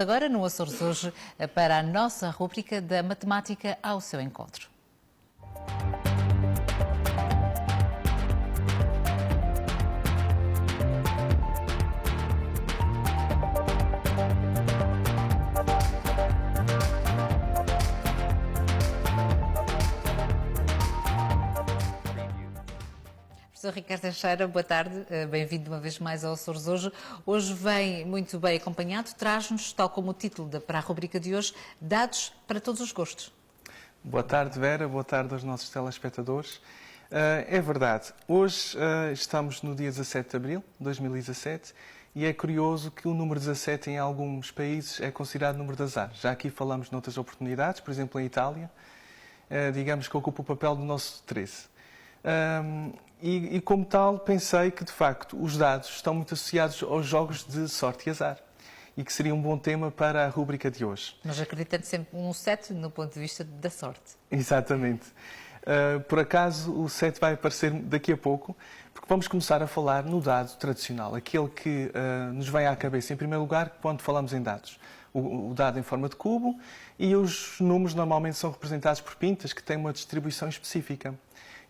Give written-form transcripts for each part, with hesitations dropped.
Agora no Açores Hoje para a nossa rúbrica da Matemática ao seu encontro. Professor Ricardo Teixeira, boa tarde, bem-vindo uma vez mais ao Açores Hoje. Hoje vem muito bem acompanhado, traz-nos, tal como o título para a rubrica de hoje, dados para todos os gostos. Boa tarde, Vera, boa tarde aos nossos telespectadores. É verdade, hoje estamos no dia 17 de abril de 2017 e é curioso que o número 17 em alguns países é considerado número de azar. Já aqui falamos noutras oportunidades, por exemplo em Itália, digamos que ocupa o papel do nosso 13. E como tal, pensei que, de facto, os dados estão muito associados aos jogos de sorte e azar e que seria um bom tema para a rúbrica de hoje. Mas acreditando sempre um 7 no ponto de vista da sorte. Exatamente. Por acaso, o 7 vai aparecer daqui a pouco, porque vamos começar a falar no dado tradicional, aquele que nos vem à cabeça, em primeiro lugar, quando falamos em dados. O dado em forma de cubo e os números normalmente são representados por pintas que têm uma distribuição específica.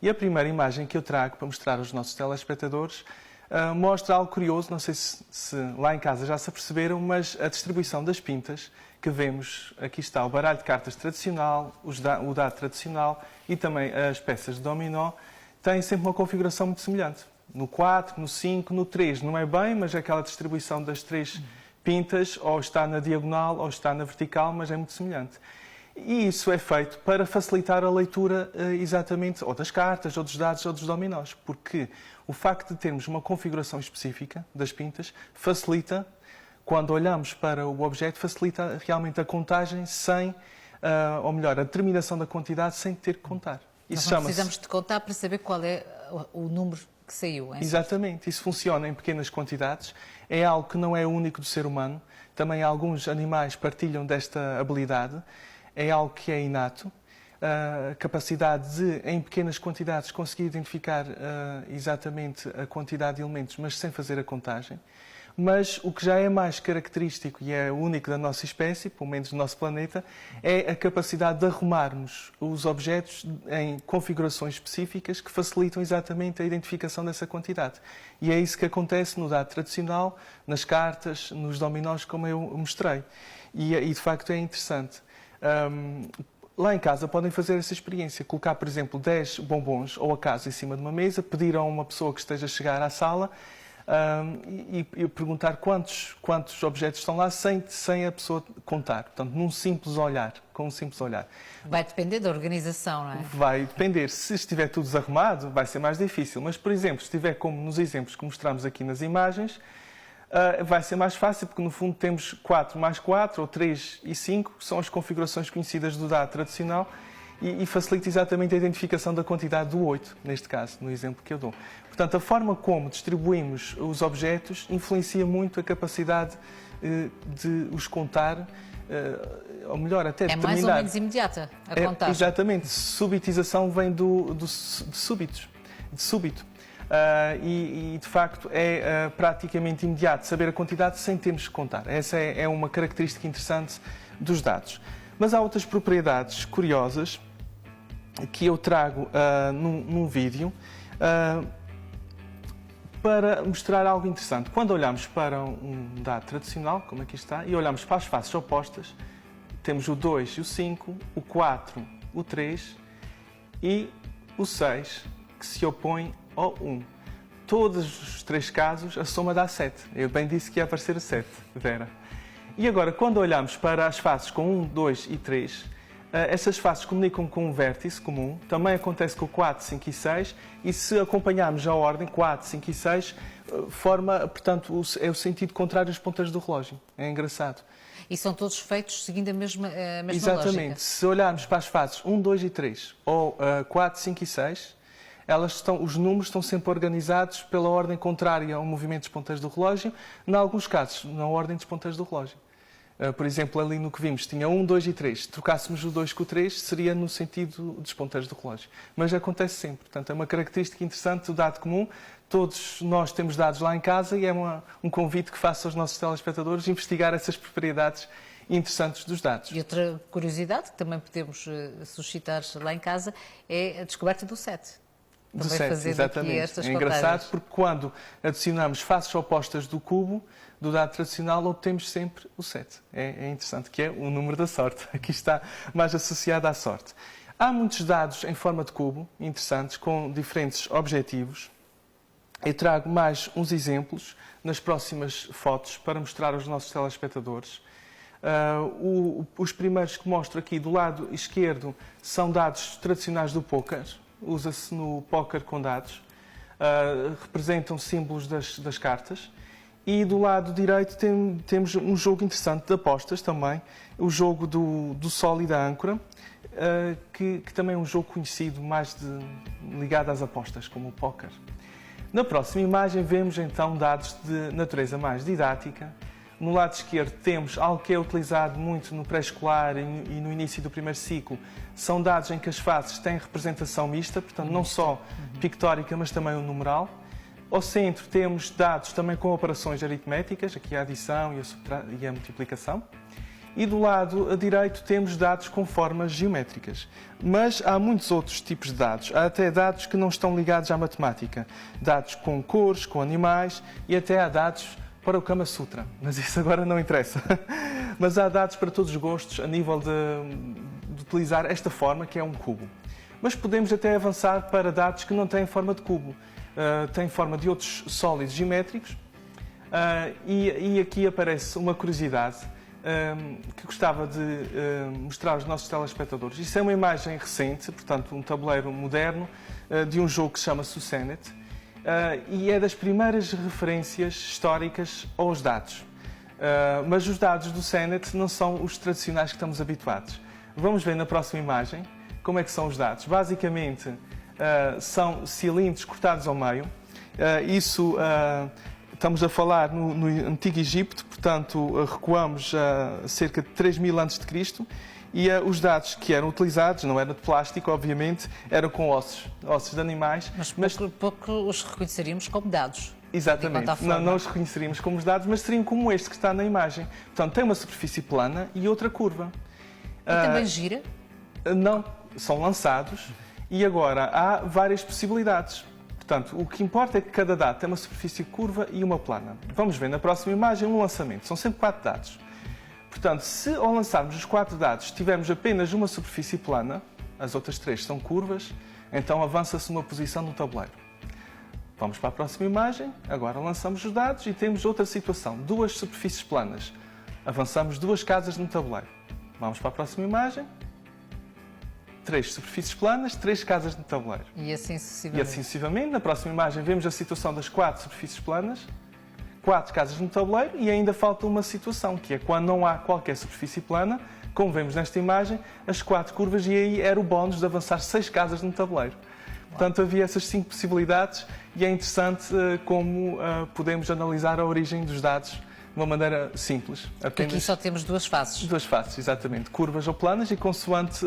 E a primeira imagem que eu trago para mostrar aos nossos telespectadores mostra algo curioso, não sei se lá em casa já se aperceberam, mas a distribuição das pintas que vemos, aqui está o baralho de cartas tradicional, o dado tradicional e também as peças de dominó, têm sempre uma configuração muito semelhante. No 4, no 5, no 3 não é bem, mas aquela distribuição das três pintas ou está na diagonal ou está na vertical, mas é muito semelhante. E isso é feito para facilitar a leitura exatamente ou das cartas, ou dos dados, ou dos dominós, porque o facto de termos uma configuração específica das pintas facilita, quando olhamos para o objeto, facilita realmente a contagem sem, ou melhor, a determinação da quantidade sem ter que contar. Isso nós não precisamos de contar para saber qual é o número que saiu. Exatamente, isso funciona em pequenas quantidades, é algo que não é único do ser humano, também alguns animais partilham desta habilidade. É algo que é inato, a capacidade de, em pequenas quantidades, conseguir identificar exatamente a quantidade de elementos, mas sem fazer a contagem. Mas o que já é mais característico e é único da nossa espécie, pelo menos do nosso planeta, é a capacidade de arrumarmos os objetos em configurações específicas que facilitam exatamente a identificação dessa quantidade. E é isso que acontece no dado tradicional, nas cartas, nos dominós, como eu mostrei. E de facto é interessante. Lá em casa podem fazer essa experiência, colocar, por exemplo, 10 bombons ou acaso em cima de uma mesa, pedir a uma pessoa que esteja a chegar à sala e perguntar quantos objetos estão lá sem a pessoa contar. Portanto, com um simples olhar. Vai depender da organização, não é? Vai depender. Se estiver tudo desarrumado, vai ser mais difícil. Mas, por exemplo, se estiver como nos exemplos que mostramos aqui nas imagens, vai ser mais fácil, porque no fundo temos 4 mais 4, ou 3 e 5, que são as configurações conhecidas do dado tradicional, e facilita exatamente a identificação da quantidade do 8, neste caso, no exemplo que eu dou. Portanto, a forma como distribuímos os objetos influencia muito a capacidade de os contar, ou melhor, até determinar. É mais ou menos imediata a contagem. Exatamente. Subitização vem de súbito. E de facto é praticamente imediato saber a quantidade sem termos que contar. Essa é uma característica interessante dos dados. Mas há outras propriedades curiosas que eu trago num vídeo para mostrar algo interessante. Quando olhamos para um dado tradicional, como aqui está, e olhamos para as faces opostas, temos o 2 e o 5, o 4, o 3 e o 6, que se opõe ao 1. Todos os três casos, a soma dá 7. Eu bem disse que ia aparecer a 7, Vera. E agora, quando olhamos para as faces com 1, 2 e 3, essas faces comunicam com um vértice comum. Também acontece com o 4, 5 e 6. E se acompanharmos a ordem 4, 5 e 6, forma, portanto, é o sentido contrário dos ponteiros do relógio. É engraçado. E são todos feitos seguindo a mesma Exatamente. lógica. Se olharmos para as faces 1, 2 e 3, ou 4, 5 e 6, os números estão sempre organizados pela ordem contrária ao movimento dos ponteiros do relógio, em alguns casos, na ordem dos ponteiros do relógio. Por exemplo, ali no que vimos, tinha 1, 2 e 3. Se trocássemos o 2 com o 3, seria no sentido dos ponteiros do relógio. Mas acontece sempre. Portanto, é uma característica interessante do dado comum. Todos nós temos dados lá em casa e é um convite que faço aos nossos telespectadores investigar essas propriedades interessantes dos dados. E outra curiosidade que também podemos suscitar lá em casa é a descoberta do 7. Do 7, exatamente. É engraçado porque quando adicionamos faces opostas do cubo, do dado tradicional, obtemos sempre o 7. É interessante, que é o número da sorte. Aqui está mais associado à sorte. Há muitos dados em forma de cubo, interessantes, com diferentes objetivos. Eu trago mais uns exemplos nas próximas fotos para mostrar aos nossos telespectadores. Os primeiros que mostro aqui do lado esquerdo são dados tradicionais do póquer. Usa-se no póquer com dados. Representam símbolos das cartas. E do lado direito temos um jogo interessante de apostas também. O jogo do Sol e da Âncora, que também é um jogo conhecido mais ligado às apostas, como o póquer. Na próxima imagem vemos então dados de natureza mais didática. No lado esquerdo temos algo que é utilizado muito no pré-escolar e no início do primeiro ciclo. São dados em que as faces têm representação mista, portanto não só pictórica, mas também o numeral. Ao centro temos dados também com operações aritméticas, aqui a adição e a multiplicação. E do lado direito temos dados com formas geométricas. Mas há muitos outros tipos de dados. Há até dados que não estão ligados à matemática. Dados com cores, com animais e até há dados para o Kama Sutra. Mas isso agora não interessa. Mas há dados para todos os gostos a nível de utilizar esta forma, que é um cubo. Mas podemos até avançar para dados que não têm forma de cubo. Têm forma de outros sólidos geométricos. E aqui aparece uma curiosidade que gostava de mostrar aos nossos telespectadores. Isto é uma imagem recente, portanto, um tabuleiro moderno de um jogo que se chama Senet, e é das primeiras referências históricas aos dados. Mas os dados do Senet não são os tradicionais que estamos habituados. Vamos ver na próxima imagem como é que são os dados. Basicamente, são cilindros cortados ao meio. Estamos a falar no Antigo Egito, portanto, recuamos a cerca de 3000 a.C. E os dados que eram utilizados, não eram de plástico, obviamente, eram com ossos de animais. Mas pouco os reconheceríamos como dados. Exatamente, não os reconheceríamos como os dados, mas seriam como este que está na imagem. Portanto, tem uma superfície plana e outra curva. E também gira? Não, são lançados e agora há várias possibilidades. Portanto, o que importa é que cada dado tem uma superfície curva e uma plana. Vamos ver na próxima imagem um lançamento. São sempre 4 dados. Portanto, se ao lançarmos os 4 dados tivermos apenas uma superfície plana, as outras 3 são curvas, então avança-se uma posição no tabuleiro. Vamos para a próxima imagem. Agora lançamos os dados e temos outra situação. 2 superfícies planas. Avançamos 2 casas no tabuleiro. Vamos para a próxima imagem. 3 superfícies planas, 3 casas no tabuleiro. E assim sucessivamente. Na próxima imagem vemos a situação das 4 superfícies planas, 4 casas no tabuleiro e ainda falta uma situação, que é quando não há qualquer superfície plana, como vemos nesta imagem, as 4 curvas, e aí era o bónus de avançar 6 casas no tabuleiro. Portanto, havia essas 5 possibilidades e é interessante como podemos analisar a origem dos dados de uma maneira simples. Porque aqui só temos 2 faces. 2 faces, exatamente. Curvas ou planas e consoante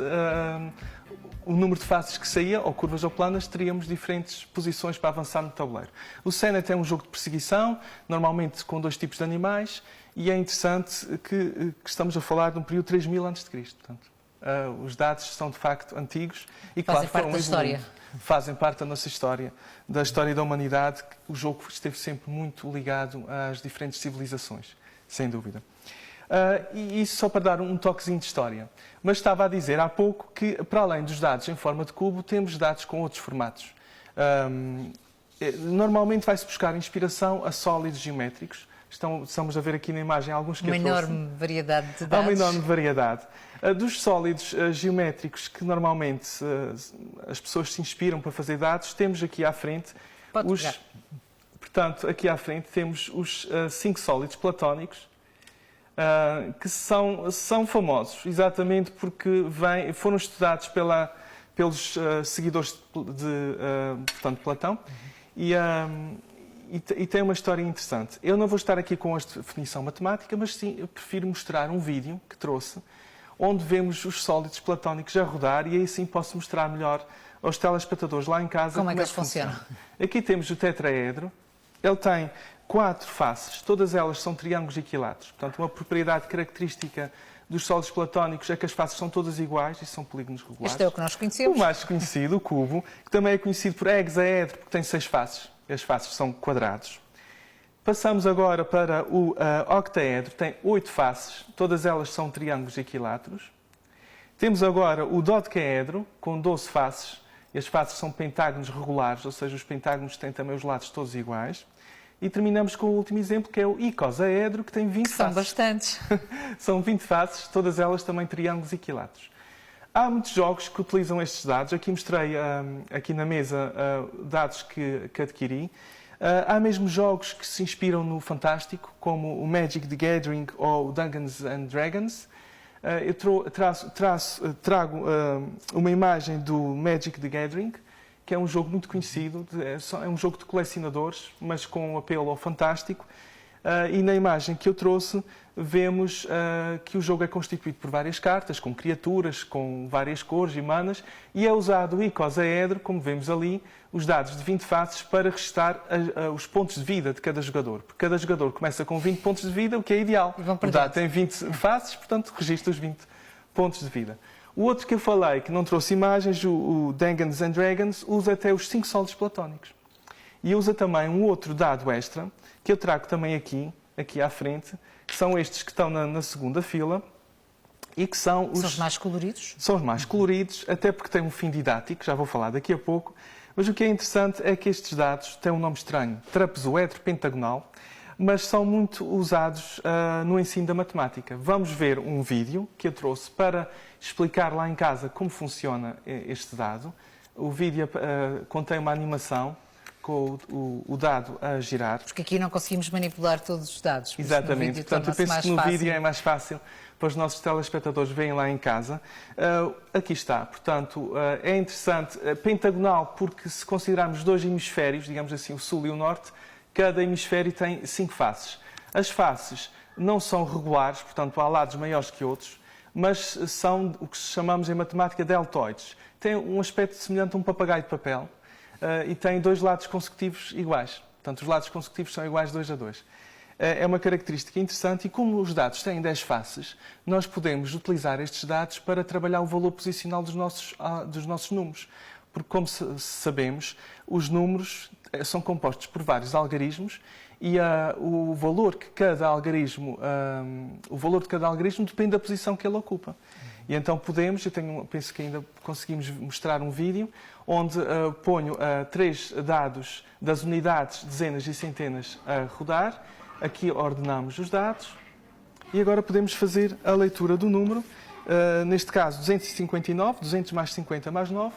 o número de faces que saía, ou curvas ou planas, teríamos diferentes posições para avançar no tabuleiro. O Senet é um jogo de perseguição, normalmente com 2 tipos de animais, e é interessante que estamos a falar de um período de 3000 a.C. Portanto, os dados são de facto antigos e, claro, foram evoluindo. Fazem parte da nossa história, da história da humanidade. O jogo esteve sempre muito ligado às diferentes civilizações, sem dúvida. E isso só para dar um toquezinho de história. Mas estava a dizer há pouco que, para além dos dados em forma de cubo, temos dados com outros formatos. Normalmente vai-se buscar inspiração a sólidos geométricos. Estamos a ver aqui na imagem alguns que uma enorme variedade de dados. Há uma enorme variedade. Dos sólidos geométricos que normalmente as pessoas se inspiram para fazer dados, temos aqui à frente portanto, aqui à frente temos os 5 sólidos platónicos, que são famosos, exatamente porque foram estudados pelos seguidores de portanto, Platão, e e tem uma história interessante. Eu não vou estar aqui com a definição matemática, mas sim, eu prefiro mostrar um vídeo que trouxe, onde vemos os sólidos platónicos a rodar e aí sim posso mostrar melhor aos telespectadores lá em casa como é que eles funcionam. Aqui temos o tetraedro. Ele tem 4 faces, todas elas são triângulos equiláteros. Portanto, uma propriedade característica dos sólidos platónicos é que as faces são todas iguais e são polígonos regulares. Este é o que nós conhecemos. O mais conhecido, o cubo, que também é conhecido por hexaedro, porque tem 6 faces. As faces são quadrados. Passamos agora para o octaedro, tem 8 faces, todas elas são triângulos equiláteros. Temos agora o dodecaedro, com 12 faces, e as faces são pentágonos regulares, ou seja, os pentágonos têm também os lados todos iguais. E terminamos com o último exemplo, que é o icosaedro, que tem 20 faces. São bastantes. São 20 faces, todas elas também triângulos equiláteros. Há muitos jogos que utilizam estes dados. Aqui mostrei, aqui na mesa, dados que adquiri. Há mesmo jogos que se inspiram no fantástico, como o Magic the Gathering ou o Dungeons and Dragons. Eu trago uma imagem do Magic the Gathering, que é um jogo muito conhecido, é um jogo de colecionadores, mas com um apelo ao fantástico. E na imagem que eu trouxe, vemos que o jogo é constituído por várias cartas, com criaturas, com várias cores e manas, e é usado o icosaedro, como vemos ali, os dados de 20 faces para restar os pontos de vida de cada jogador. Porque cada jogador começa com 20 pontos de vida, o que é ideal. O dado tem 20 faces, portanto, registra os 20 pontos de vida. O outro que eu falei, que não trouxe imagens, o Dungeons and Dragons, usa até os 5 sólidos platónicos. E usa também um outro dado extra, que eu trago também aqui à frente, que são estes que estão na segunda fila, e que são os... São os mais coloridos? São os mais coloridos, até porque têm um fim didático, já vou falar daqui a pouco. Mas o que é interessante é que estes dados têm um nome estranho, trapezoedro pentagonal, mas são muito usados no ensino da matemática. Vamos ver um vídeo que eu trouxe para explicar lá em casa como funciona este dado. O vídeo contém uma animação com o dado a girar. Porque aqui não conseguimos manipular todos os dados. Exatamente. Portanto, eu penso que no vídeo é mais fácil para os nossos telespectadores verem lá em casa. Aqui está. Portanto, é interessante. Pentagonal, porque se considerarmos 2 hemisférios, digamos assim, o sul e o norte, cada hemisfério tem 5 faces. As faces não são regulares, portanto, há lados maiores que outros, mas são o que chamamos em matemática deltoides. Tem um aspecto semelhante a um papagaio de papel e tem 2 lados consecutivos iguais. Portanto, os lados consecutivos são iguais 2 a 2. É uma característica interessante e como os dados têm 10 faces, nós podemos utilizar estes dados para trabalhar o valor posicional dos nossos números. Porque, como sabemos, os números são compostos por vários algarismos e o valor de cada algarismo depende da posição que ele ocupa. E então penso que ainda conseguimos mostrar um vídeo onde ponho 3 dados das unidades, dezenas e centenas a rodar. Aqui ordenamos os dados e agora podemos fazer a leitura do número. Neste caso, 259, 200 mais 50 mais 9.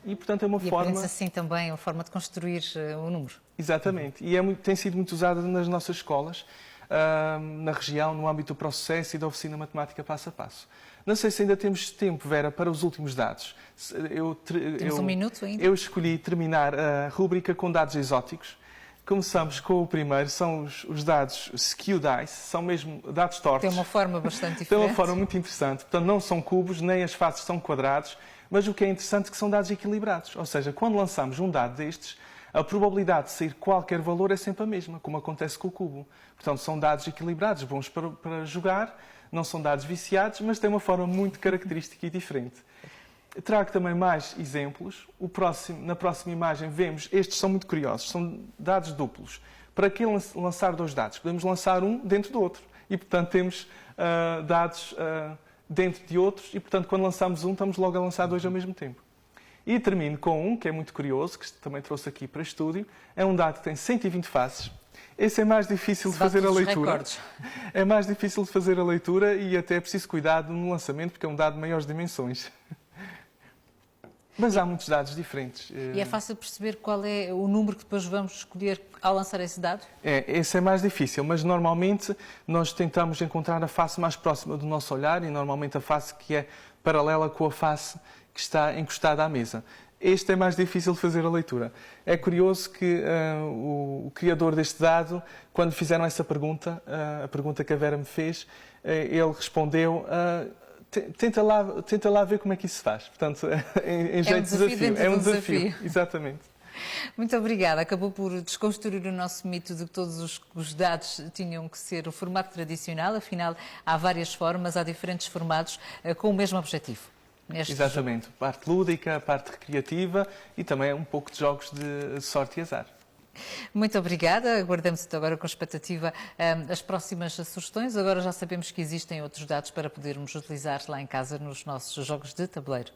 E, portanto, é uma forma... aprende-se assim também, uma forma de construir o número. Exatamente. E tem sido muito usada nas nossas escolas, na região, no âmbito do processo e da oficina matemática passo a passo. Não sei se ainda temos tempo, Vera, para os últimos dados. Temos um minuto ainda. Eu escolhi terminar a rúbrica com dados exóticos. Começamos com o primeiro, são os dados skew dice, são mesmo dados tortos. Tem uma forma bastante diferente. Tem uma forma muito interessante. Portanto, não são cubos, nem as faces são quadrados, mas o que é interessante é que são dados equilibrados. Ou seja, quando lançamos um dado destes, a probabilidade de sair qualquer valor é sempre a mesma, como acontece com o cubo. Portanto, são dados equilibrados, bons para jogar, não são dados viciados, mas têm uma forma muito característica e diferente. Trago também mais exemplos. Na próxima imagem vemos, estes são muito curiosos, são dados duplos. Para que lançar 2 dados? Podemos lançar um dentro do outro. E, portanto, temos dados dentro de outros e, portanto, quando lançamos um, estamos logo a lançar 2 ao mesmo tempo. E termino com um que é muito curioso, que também trouxe aqui para estúdio. É um dado que tem 120 faces. Esse é mais difícil de fazer a leitura. É mais difícil de fazer a leitura e até é preciso cuidado no lançamento, porque é um dado de maiores dimensões. Mas há muitos dados diferentes. E é fácil perceber qual é o número que depois vamos escolher ao lançar esse dado? Esse é mais difícil, mas normalmente nós tentamos encontrar a face mais próxima do nosso olhar e normalmente a face que é paralela com a face que está encostada à mesa. Este é mais difícil de fazer a leitura. É curioso que o criador deste dado, quando fizeram essa pergunta, a pergunta que a Vera me fez, ele respondeu: tenta lá ver como é que isso se faz. Portanto, em jeito de desafio. É um desafio, exatamente. Muito obrigada. Acabou por desconstruir o nosso mito de que todos os dados tinham que ser o formato tradicional. Afinal, há várias formas, há diferentes formatos com o mesmo objetivo. Exatamente. Jogo. Parte lúdica, parte recreativa e também um pouco de jogos de sorte e azar. Muito obrigada. Aguardamos agora com expectativa as próximas sugestões. Agora já sabemos que existem outros dados para podermos utilizar lá em casa nos nossos jogos de tabuleiro.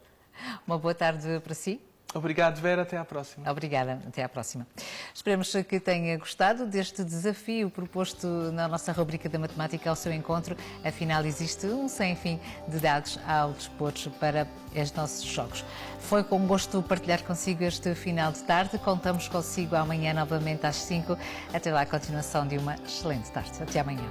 Uma boa tarde para si. Obrigado, Vera. Até à próxima. Obrigada. Até à próxima. Esperamos que tenha gostado deste desafio proposto na nossa rubrica da Matemática ao seu encontro. Afinal, existe um sem fim de dados ao dispor para os nossos jogos. Foi com gosto partilhar consigo este final de tarde. Contamos consigo amanhã novamente às 5. Até lá, a continuação de uma excelente tarde. Até amanhã.